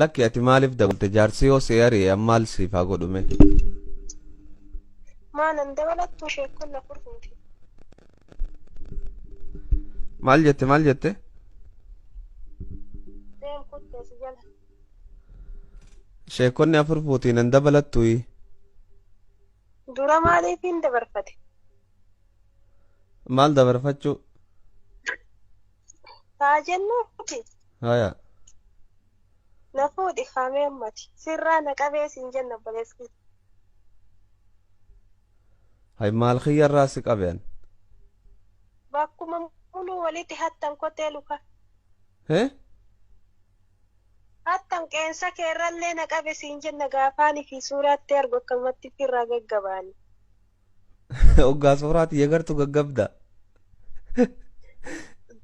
lakki ati maaliif dabalte jaarsi yoo seeyari ammaal siif haa godhume maalan dabalattu sheekun na furfuuti maal jette deem kutteesi jala sheekonni afur fuutiin hin dabalattuyi dura maaliif hin dabarfate maal dabarfachuu taa jennuuti haya na fuudhi kaamee ammati sirraa na qabee siin jenna baleessi hay maal kiyyarraa si qabeen bakkuma muluu walitti hattan kotee luka hattan qeensa keerrallee na qabe siin jenna gaafaanii fi suuraatti argu akkamatti firraa gaggabaani oggaa suuraati yagartu gaggabda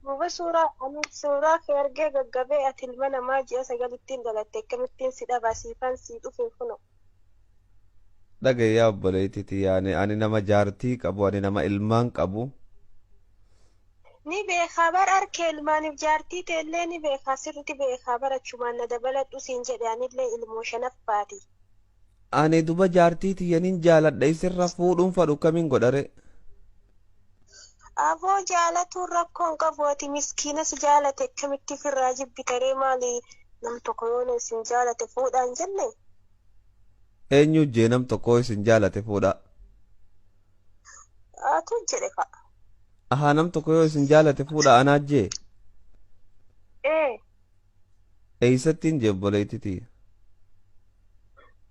duuba suuraa kee argee gaggabee ati ilma namaa ji'a sagalittiin dhalatte akkamittiin si dhaba siifan sii dhufe kuno dhagayyaa obboleetiti yaani ani nama jaartii qabu ani nama ilmaan qabu ni beekaa bar arkee ilmaaniif jaartii teellee ni beekaa sirriitti beekaa barachumaan na dabaladhu siin jedhe anillee ilmoo shanaaf baati ani duba jaartii tiyyaniin jaaladha isirra fuudhuun fadhu kamiin godhare aboo jaalatuun rakkoon qabu ati miskiina si jaalate akkamitti firraa jibbitaree maali nam tokko yoona isin jaalate fuudhaan jenne eenyu jee nam tokko isin jaalate fuudha atu jedhe fa'a ahaa nam tokko yoo isin jaalate fuudha anaa jee eeysattiin jee obboleetiti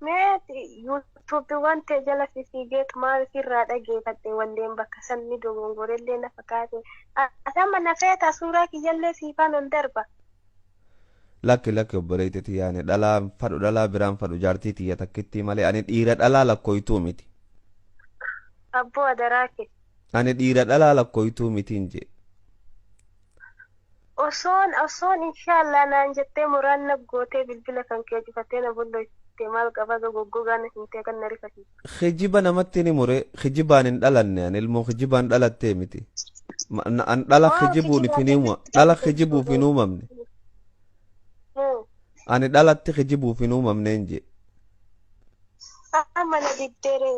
meeti yuutuubi wante jala fiigeetu maal firraa dhageeffadhe walleen bakka sanni dogongorellee na fakkaate asama na feeta suuraa kiyyallee siifaan ol darba lakki obboleetiti yaani dhalaa biraan fadhu jaartii tiyya takkitti malee ani dhiira dhalaa lakkooytuu miti abboo adaraake ani dhiira dhalaa lakkooytuu mitiin jee osoon inshaallah naan jettee muraanna gootee bilbila kan kee cufattee na bulloyte maal qaba goggogaan hintee kan na rifati kijiba namatti ni mure kijibaan hin dhalanne ani ilmoo kijibaan dhalattee miti an dhala kijibuuf hin uumamne ani dhalatti kijibuuf hin uumamneen jee amana diddeere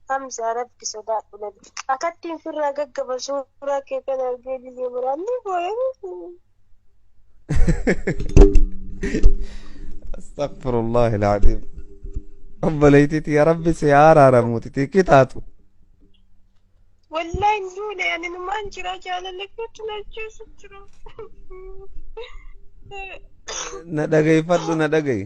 Hamzaa rabbi sodaadhu nabi akattiin firraa gaggaba suuraa kee kan argee biyya muraanni boo'e astaghfirullah alazim obboleetiti ya rabbi si araaramuutiti kitaatu wallahi nduune ani numaan jira jaalala keetu na jeesu jira na dhagayfadhu na dhagay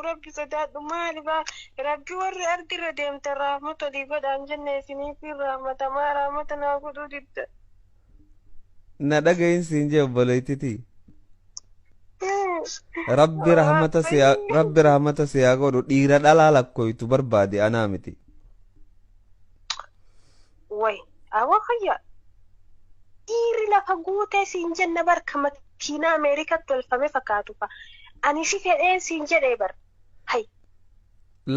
rabbi sodaadhu maali baa rabbi warri ardirra deemte rahmata lii godhaan jenne isinii fi rahmatamaa rahmata naa godhuu didda na dhagayin siin jee obboleetiti rabbi rahmata siyaa godhu dhiira dhalaa lakkoytu barbaade anaa miti way awa kayya dhiiri lafa guutee siin jenna barka makiinaa ameerikatti tolfame fakkaatu fa ani si fedheen siin jedhee bar hay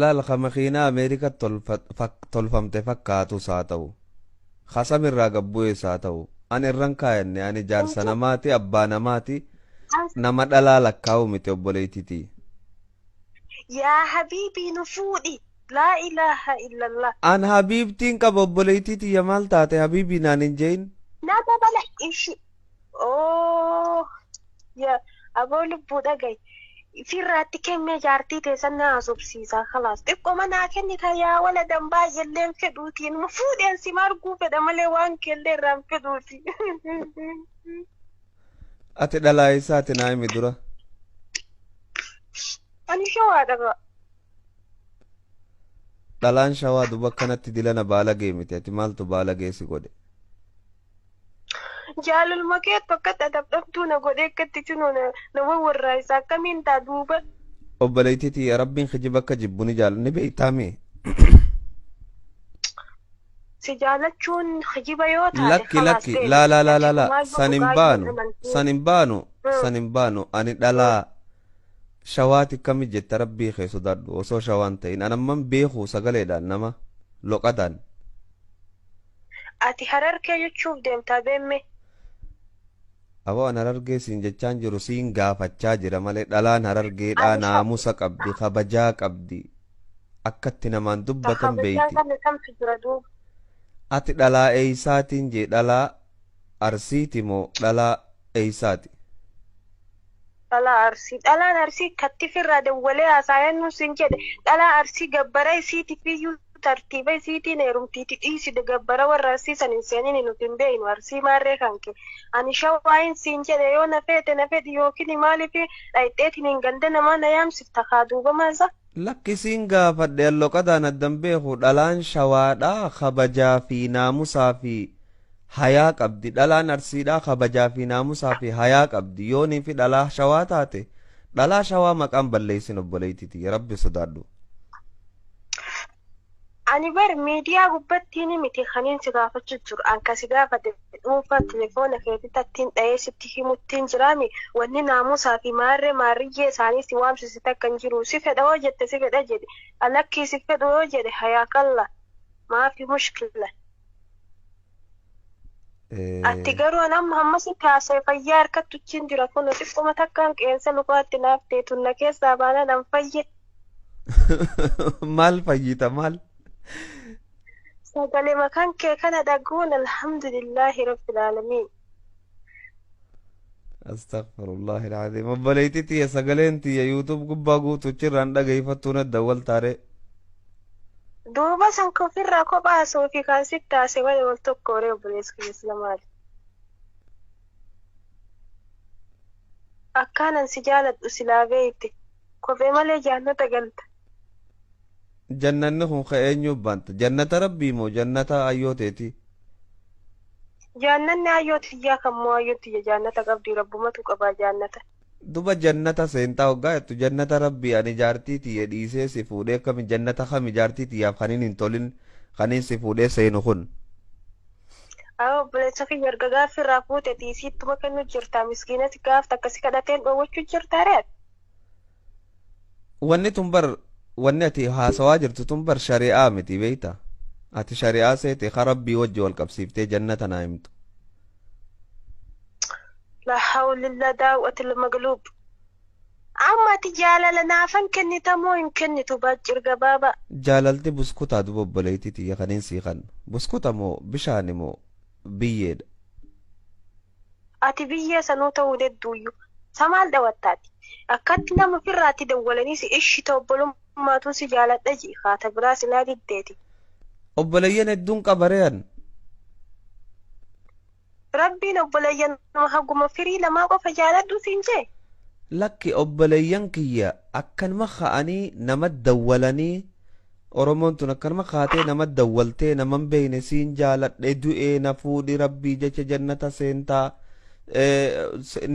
laalka makiinaa ameerikatti tolfamte fakkaatu saa ta'u hasamirraa gabbu'ee saa ta'u ani irran kaayanne ani jaarsa namaati abbaa namaati nama dhalaa lakkaa'u miti obboleetiti yaa habiibii nu fuudhi laa ilaaha illallah an habiibtiin qaba obboleetiti ya maal taate habiibii naan hin jein nama bala ishi ya aboo lubbuu dhagay firraatti kennee jaartii teessan na haasofsiisaa khalaas xiqqoo manaa kenni yaa wala dambaa jalleen fedhuutiin mu fuudheen si marguu fedha malee waan kellee irraan fedhuuti ati dhalaa isaati naa himi dura ani shawaa dhaba dhalaan shawaa duba akkanatti dilana baalagee miti ati maaltu baalagee si godhe jaalulma keetu akkatti adabdhabduu na godhee akkatti cunoo na wawwarraa isaa akkamiin taa duuba obboleetiti rabbiin kijiba akka jibbu ni jaalanni beeytaami si jaalachuun kijiba yoo taate lakki la sanin baanu ani dhalaa shawaati kami jetta rabbii kee sodaadhu osoo shawaan ta'in anamman beeku sagaleedhaan nama loqadaan ati hararkee jechuuf deemtaa beemme Aboo an harargee siin jechaan jiru siin gaafachaa jira malee dhalaan harargeedhaa Ani naamusa qabdi kabajaa qabdi akkatti namaan dubbatan kabajaa beeyti. kana kamtu jira duuba. Ati dhalaa eeysaatiin jee dhalaa arsiiti moo dhalaa eeysaati? Dhalaan arsii kattifirraa dawwalee haasaayannu sin jedhe dhalaa arsii gabbara isiiti fiyyuu tartiiba isiitiin heerumtiiti dhiiside gabbara warra arsii san hin seenini nuti hin beeynu arsii maarree kan kee ani shawaayin siin jedhe yoo na fedhi yookiin maaliif dhayixeetiin hin ganda namaa na yaamsifta kaa duuba maasa. Lakki siin gaafadhe alloqadaan addan beeku dhalaan shawaadhaa kabajaa fi naamusaa fi hayaa qabdi dhalaan arsiidhaa kabajaa fi naamusaa fi hayaa qabdi yoonii fi dhalaa shawaa taate dhalaa shawaa maqaan balleessin obboleeytiti rabbi sodaadhu. Ani bar miidiyaa gubbattiin miti kaniin si gaafachuu jiru anka si gaafate dhuunfaa telefoona keetiin dha'ee sitti himuttiin jiraami wanni naamusaa fi maarriyyee isaanii si waamsisitti akka hin jiru si fedha hoo jette si fedha jedhe alakkii si fedhu yoo jedhe hayaa qalla maafi mushkila. Ati garuu namni hammasi kaasee fayyaa harkattu chin jira kun xiqquma takkaan qeensa lukaatti naaftee tunna keessaa baanaan an fayye. Maal fayyita maal? Sagalee makaan kee kana dhaguun alhamdulillahi rabbil aalamiin. Astaghfirullahi alazim. Obboleeytii tiyya sagaleen tiyya yuutub gubbaa guutuchirraan dhaggeeffattuun adda wal taare. Duuba san kofirraa kophaa soofii kan sitti taasise wal tokko horee obboleessa keessa lamaadha. Akkaanan si jaaladhu silaa beeyte kophee malee jaannata galta. Jannanni kun eenyuuf banta? Jannata rabbii moo jannata ayyooteeti? Jaannanni ayyootiyyaa kan moo ayyootiyya jaannata qabdi rabbumatu qabaa jaannata. Duba jannata seentaa hoggaa jettu jannata rabbii ani jaartii tiyya dhiisee si fuudhee akkami jannata kami jaartii tiyyaaf kaniin hin tolin kaniin si fuudhee seenu kun. Obboleessa fi erga gaaffirraa fuute tiisiittuma kennu jirta miskiinati gaafta akkasi kadhateen dhoowwachuu jirta reet. Wanni tun bar wanni ati haasawaa jirtu tun bar shari'aa miti beeyta. Ati shari'aa seete ka rabbii wajji wal qabsiiftee jannata naa himtu. La hawla illa daawwatil magluub. Amma ati jaalala naafan kennita moo hin kennitu baachir gabaaba. Jaalalti buskutaa duba obboleeytii tiyya kaniin sii kan buskuta moo bishaani moo biyyeedha. Ati biyyee sanuu ta'uu dedduuyyu samaal dhawattaati. Akkatti nama firraatti dawwalanii si ishita obbolummaatu si jaaladha jii haata biraa silaa diddeeti. Obboleeyyan hedduun qabareeyan. Rabbiin obboleeyyan nama haguma firii lamaa qofa jaaladhu siin jee. Lakki obboleeyyan kiyya akkanuma ka'anii nama dawwalanii Oromoon tun akkanuma kaatee nama dawwaltee naman beeyne siin jaaladhe du'ee na fuudhi rabbii jecha jannata seentaa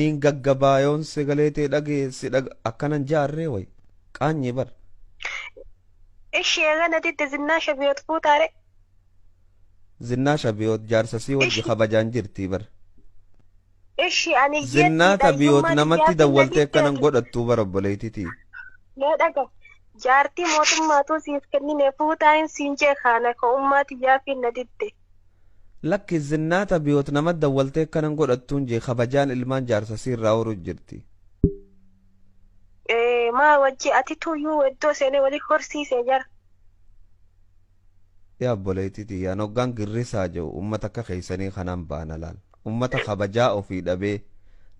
niin gaggabaayoon sagaleetee dhageessi akkanan jaarree way qaanyee bar. Ishee gana didde zinnaa shabiyoot fuutaare. Zinnaa shabiyoot jaarsasii wajji kabajaan jirtii bar. Ishee ani Zinnaa tabiyoot namatti dawwaltee akkanan godhattuu bar obboleeytitii. Mee dhaga jaartii mootummaatu siif kennine fuutaan siin jee kaana ka ummaati yaafiin na didde. Lakki zinnaa tabiyoot nama dawwaltee akkanan godhattuun jee kabajaan ilmaan jaarsasii irraa horuu jirti. Maa wajji ati tuyyuu iddoo seenee walii horsiisee jara. Yaa obboleeytitii yaan hoggaan girrisaa jiru ummata akka keeysanii kanaan baana laal. Ummata kabajaa ofii dhabee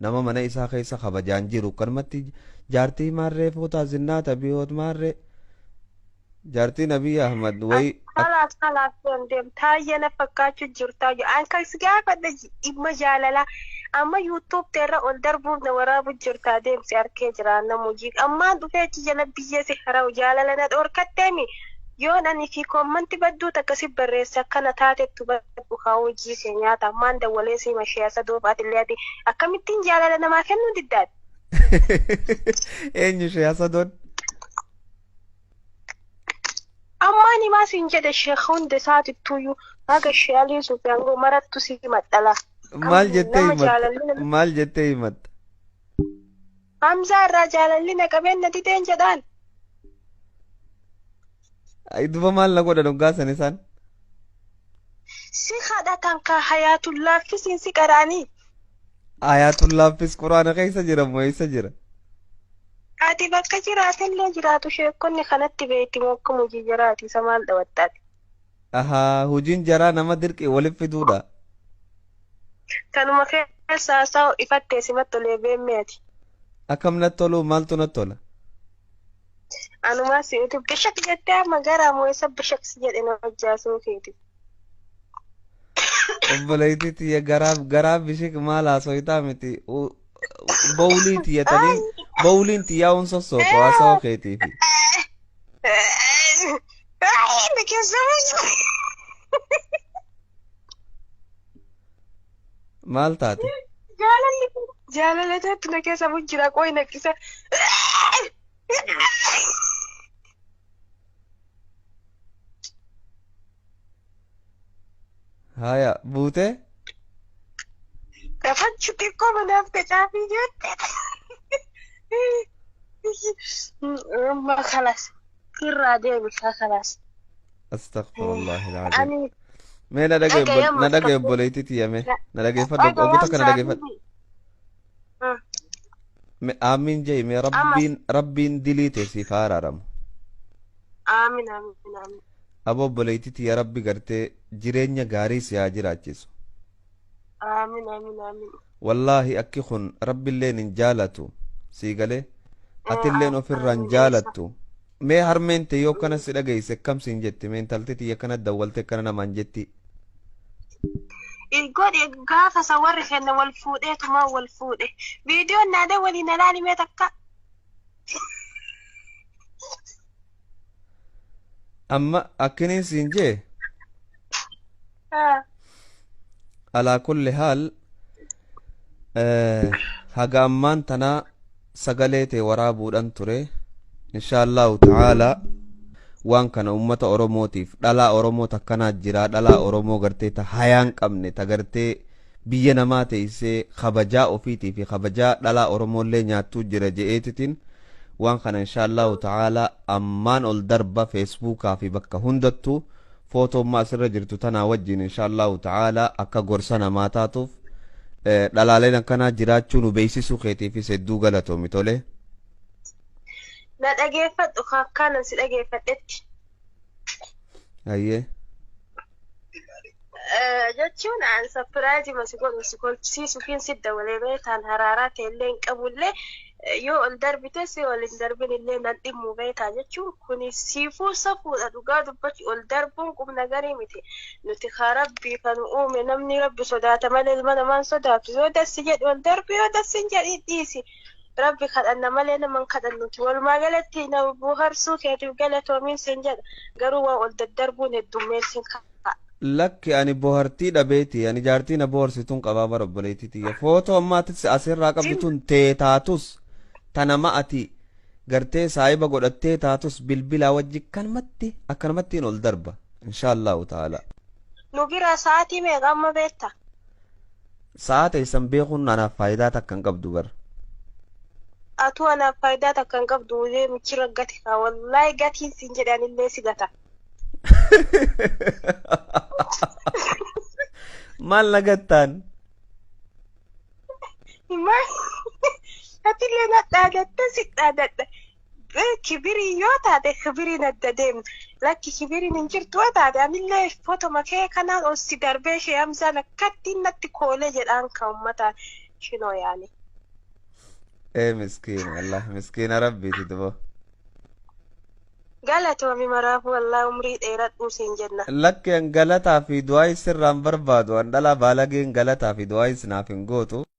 nama mana isaa keessa kabajaan jiru kanumatti jaartii maarree fuutaa zinnaa tabiyoot maarree jaartii Nabii Ahmad wayi. Kalaas deem taayee na fakkaachuu jirtaa jiru an kan si gaafadha dhimma jaalalaa amma yuutuub teerra ol darbuuf na waraabu jirtaa deemsi harkee jiraan namujii ammaan dhufeechi jala biyyee si hara'u jaalala na dhoorkatteemi yoon ani fi koommanti badduu akkasi barreesse akkana taatettu baddu haa hojii kee nyaata ammaan dawwalee si mashee sadoofaat illee ati akkamittiin jaalala namaa kennuu diddaati. Eenyu shee sadoon? Ammaan himaa siin jedhe sheekh hunda isaatittuyyuu haga shee alii suufiyaangoo marattu si maxxala. Maal jettee himatta? Hamzaa irraa jaalalli na qabeen na dideen jedhaan. Duba maal na godhan hoggaasan isaan? Si kadhatan ka hayaatullaafisiin si qaraanii. Ayaatullaafis quraana keessa jira moo eessa jira? Ati bakka jiraatellee jiraatu sheekonni kanatti beekti moo akka hojii jiraati isa maal dhawattaati. Ahaa hojiin jaraa nama dirqii waliif fiduudha. Kanuma keessaa isaa ifattee simatti tolee beemmeeti. Akkam natti tolu maaltu natti tola? Anumaa si'utu bishak jettee amma garaa moo isa bishak si jedhe na hojjaasuu keeti. Obboleettii tiyya garaaf bishik maal haasoyitaa miti. Bawulii tiyyatanii bawuliin tiyyaa un sossootu haasawaa keetiifi. Maal taate? Jaalalli na keessa jira qoy naqqisa. Haya buutee? Kafanchu xiqqoo manaaf qacaafii jette. Makalas irraa deemi kakalas. Astaghfirullah alazim. Mee na dhagaye obboleettii tiyyame na dhageeffadhu oguu takka na dhageeffadhu. Amiin jee mee rabbiin diliite siif haa araaramu. Amiin amiin amiin. Abo obboleettii tiyya rabbi gartee jireenya gaarii si haa jiraachisu. Amiin amiin amiin. Wallaahi akki kun rabbiilleen hin jaalatu sii galee atilleen ofirraa hin jaalattu. Mee harmeen ta'e yoo kana si dhageesse akkam siin jetti mee intalti tiyya kana dawwalte kana namaan jetti. Godhe gaafa isa warri kenna wal fuudheetuma wal fuudhe. Viidiyoon naadee waliin alaalimee takka. Amma akkiniin siin jee alaa kulli haal haga ammaan tanaa sagalee ta'e waraabuudhaan ture inshaallahu ta'aalaa waan kana ummata oromootiif dhalaa oromoo takkanaa jira dhalaa oromoo gartee ta hayaan qabne ta gartee biyya namaa teessee kabajaa ofiitii fi kabajaa dhalaa oromoollee nyaattuu jira je'eetitiin waan kana inshaallahu ta'aalaa ammaan ol darba feesbuukaa fi bakka hundattuu footoo asirra jirtu tanaa wajjin inshaallahu ta'aalaa akka gorsa namaa taatuuf dhalaaleen akkanaa jiraachuu nu beeksisuu keetiifis hedduu galatoomi tole. Na dhageeffadhu akkaanan si dhageeffadhetti. Ayyee. Jechuun aan sapiraayizii masi godhu si kolchisiisuufiin si dabalee beetaan haraaraa ta'ellee hin qabullee yoo ol darbite si ol hin darbin illee nan dhimmu beetaa jechuun kuni siifuu safuudha dhugaa dubbachi ol darbuun qubna garii miti nuti haa rabbii kan uume namni rabbi sodaata malee ilma namaan sodaatu yoo dassi jedhu ol darbi yoo dassi hin jedhi dhiisi rabbi kadhanna malee naman kadhannuti walumaa galatti nama buuharsuu keetiif galatoomiin sin jedha garuu waa ol daddarbuun heddummeessin ka'a. Lakki ani bohartii dhabeeti ani jaartii na boharsituun qabaa bara obboleettii footoo ammaatis asirraa qabdituun teetaatus tanama ati gartee saayiba godhattee taatus bilbilaa wajji akkanumattiin ol darba inshaallahu ta'ala. Nu bira sa'aatii meeqa amma beekta? Sa'aata isan beekuun anaaf faayidaa takka hin qabdu bara. Atu anaaf faayidaa takka hin qabdu ulee michira gati kaa wallaahi gatiin siin jedhanillee si gata. Maal nagattaan? Atillee na dhaadatte si dhaadadha. Kibirii yoo taate kibiriin adda deemu. Lakki kibiriin hin jirtu yoo taate anillee footoma kee kanaan ol si darbee ishee Hamzaan akkatti natti koolee jedhaan kan uummataan shinoo yaani. Miskiina Allah miskiina rabbiiti dubo. Galatoomi maraafuu wallaahi umrii dheeradhuu siin jenna. Lakkeen galataa fi du'aa sirraan barbaadu an dhalaa baalageen galataa fi du'aa naaf hin gootu.